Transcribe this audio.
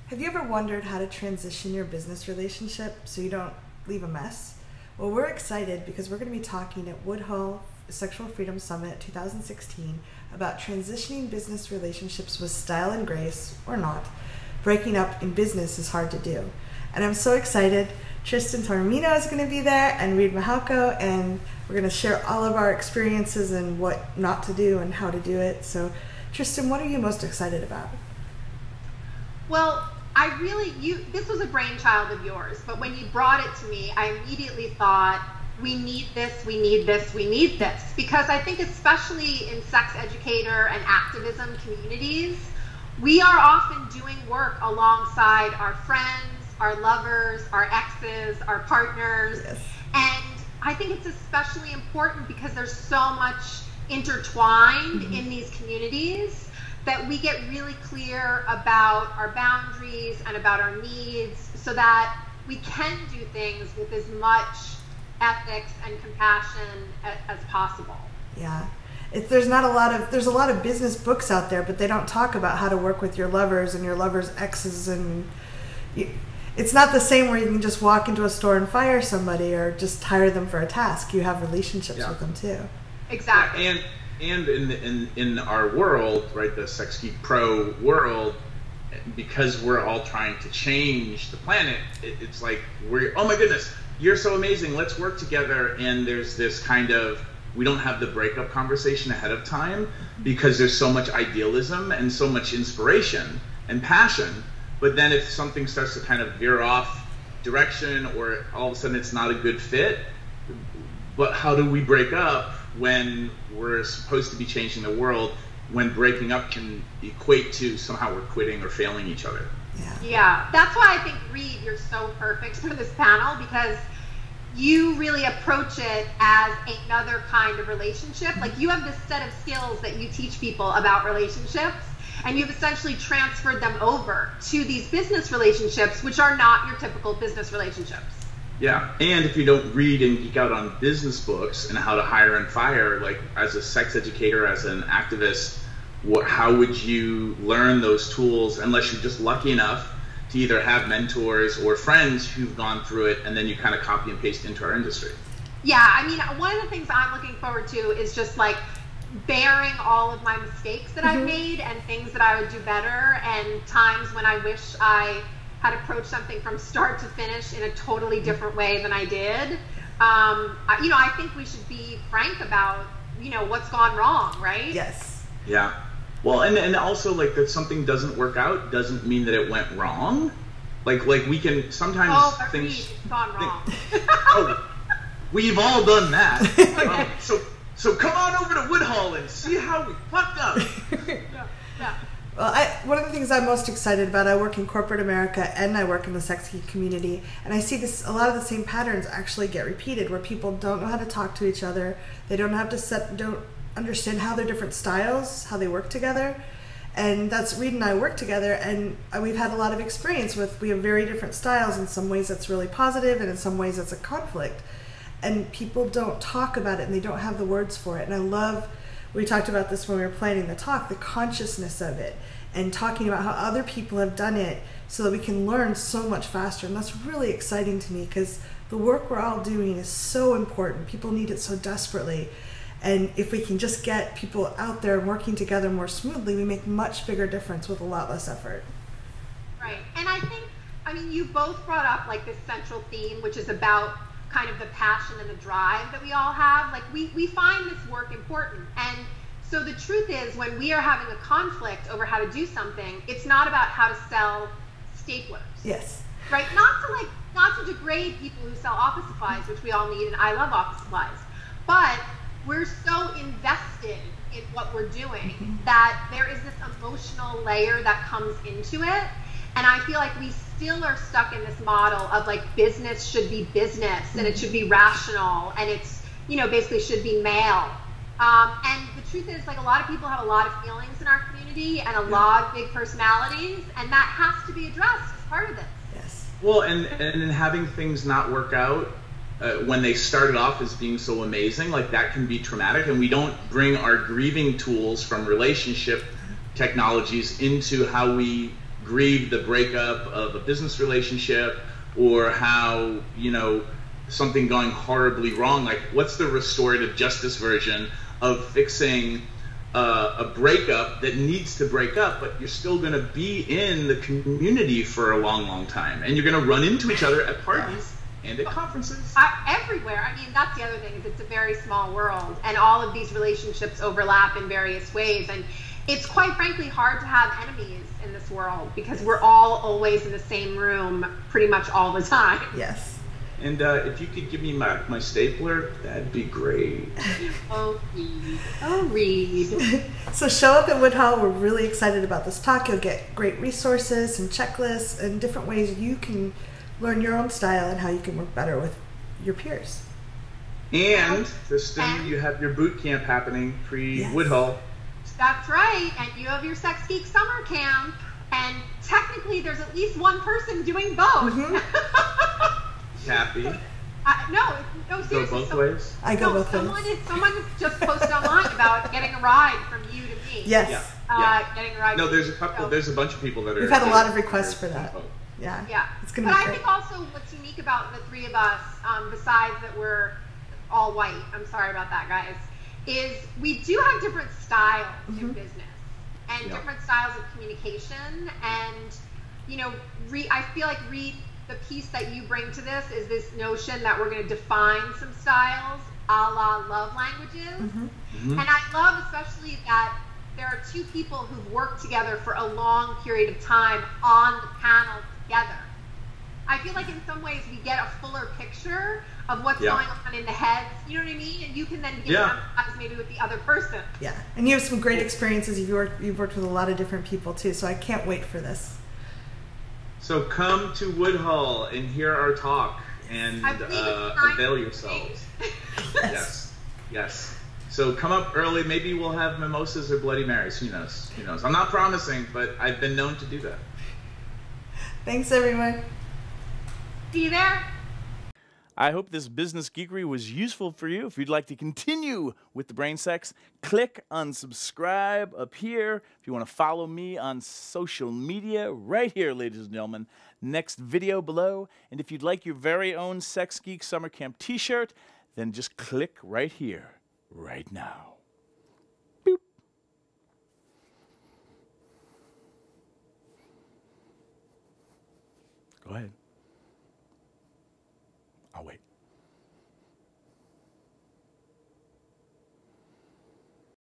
Have you ever wondered how to transition your business relationship so you don't leave a mess? Well, we're excited because we're going to be talking at Woodhull Sexual Freedom Summit 2016 about transitioning business relationships with style and grace, or not. Breaking up in business is hard to do. And I'm so excited. Tristan is going to be there, and Reid, and we're going to share all of our experiences and what not to do and how to do it. So, Tristan, what are you most excited about? Well, this was a brainchild of yours, but when you brought it to me, I immediately thought, we need this, we need this, we need this. Because I think especially in sex educator and activism communities, we are often doing work alongside our friends, our lovers, our exes, our partners. Yes. And I think it's especially important because there's so much intertwined in these communities that we get really clear about our boundaries and about our needs so that we can do things with as much ethics and compassion as possible. Yeah. There's a lot of business books out there, but they don't talk about how to work with your lovers and your lovers' exes, and it's not the same where you can just walk into a store and fire somebody or just hire them for a task. You have relationships with them too. Exactly. And in our world, right, the Sex Geek Pro world, because we're all trying to change the planet, it's like oh my goodness, you're so amazing, let's work together. And there's this kind of, we don't have the breakup conversation ahead of time because there's so much idealism and so much inspiration and passion. But then if something starts to kind of veer off direction, or all of a sudden it's not a good fit, but how do we break up when we're supposed to be changing the world, when breaking up can equate to somehow we're quitting or failing each other? Yeah, that's why I think, Reid, you're so perfect for this panel, because you really approach it as another kind of relationship. Like, you have this set of skills that you teach people about relationships, and you've essentially transferred them over to these business relationships, which are not your typical business relationships. Yeah, and if you don't read and geek out on business books and how to hire and fire, like as a sex educator, as an activist, how would you learn those tools unless you're just lucky enough to either have mentors or friends who've gone through it, and then you kind of copy and paste into our industry? Yeah, I mean, one of the things I'm looking forward to is just like bearing all of my mistakes that I've made and things that I would do better, and times when I wish I had approached something from start to finish in a totally different way than I did. I think we should be frank about, what's gone wrong, right? Yes. Yeah. Well, and also, like, that something doesn't work out doesn't mean that it went wrong. Like we can sometimes things. It's gone wrong. We've all done that. So come on over to Woodhull and see how we fucked up. Yeah. Well, one of the things I'm most excited about, I work in corporate America and I work in the sex geek community, and I see a lot of the same patterns actually get repeated, where people don't know how to talk to each other. They don't understand how their different styles, how they work together. And that's, Reid and I work together, and we've had a lot of experience we have very different styles. In some ways that's really positive, and in some ways it's a conflict. And people don't talk about it, and they don't have the words for it. And we talked about this when we were planning the talk, the consciousness of it, and talking about how other people have done it so that we can learn so much faster. And that's really exciting to me, because the work we're all doing is so important. People need it so desperately. And if we can just get people out there and working together more smoothly, we make much bigger difference with a lot less effort. Right. And I think, you both brought up like this central theme, which is about kind of the passion and the drive that we all have. Like, we find this work important. And so the truth is, when we are having a conflict over how to do something, it's not about how to sell staplers. Yes. Right? Not to degrade people who sell office supplies, which we all need, and I love office supplies. But we're so invested in what we're doing that there is this emotional layer that comes into it. And I feel like we still are stuck in this model of like business should be business and it should be rational and it's, basically should be male. And the truth is, like, a lot of people have a lot of feelings in our community and a lot of big personalities, and that has to be addressed as part of this. Yes. Well, and in having things not work out when they started off as being so amazing, like, that can be traumatic, and we don't bring our grieving tools from relationship technologies into how we grieve the breakup of a business relationship, or how, you know, something going horribly wrong. Like, what's the restorative justice version of fixing a breakup that needs to break up, but you're still going to be in the community for a long, long time, and you're going to run into each other at parties and at conferences. Everywhere. I mean, that's the other thing, is it's a very small world, and all of these relationships overlap in various ways, and it's quite frankly hard to have enemies in this world, because we're all always in the same room pretty much all the time. Yes. And if you could give me my stapler, that'd be great. Oh, Reid. Oh, Reid. So show up at Woodhull. We're really excited about this talk. You'll get great resources and checklists and different ways you can learn your own style and how you can work better with your peers. And, Tristan, you have your boot camp happening pre-Woodhull. That's right. And you have your Sex Geek summer camp. And technically, there's at least one person doing both. Mm-hmm. Cathy. No, seriously. Go both ways? I go both ways. Someone just posted online about getting a ride from you to me. Yes. Getting a ride. No, there's a couple. There's a bunch of people that are. We've had a lot of requests for that. Yeah. Yeah. It's gonna be great. I think also what's unique about the three of us, besides that we're all white, I'm sorry about that, guys, is we do have different styles in business and different styles of communication. And, you know, I feel like Reid, the piece that you bring to this is this notion that we're going to define some styles a la love languages. Mm-hmm. Mm-hmm. And I love especially that there are two people who've worked together for a long period of time on the panel together. I feel like in some ways we get a fuller picture of what's going on in the heads, you know what I mean? And you can then begin to empathize maybe with the other person. Yeah, and you have some great experiences. You've worked with a lot of different people too, so I can't wait for this. So come to Woodhull and hear our talk and avail yourselves. Yes. So come up early. Maybe we'll have mimosas or Bloody Marys. Who knows? Who knows? I'm not promising, but I've been known to do that. Thanks, everyone. See you there. I hope this business geekery was useful for you. If you'd like to continue with the brain sex, click on subscribe up here. If you want to follow me on social media, right here, ladies and gentlemen, next video below. And if you'd like your very own Sex Geek Summer Camp t-shirt, then just click right here, right now.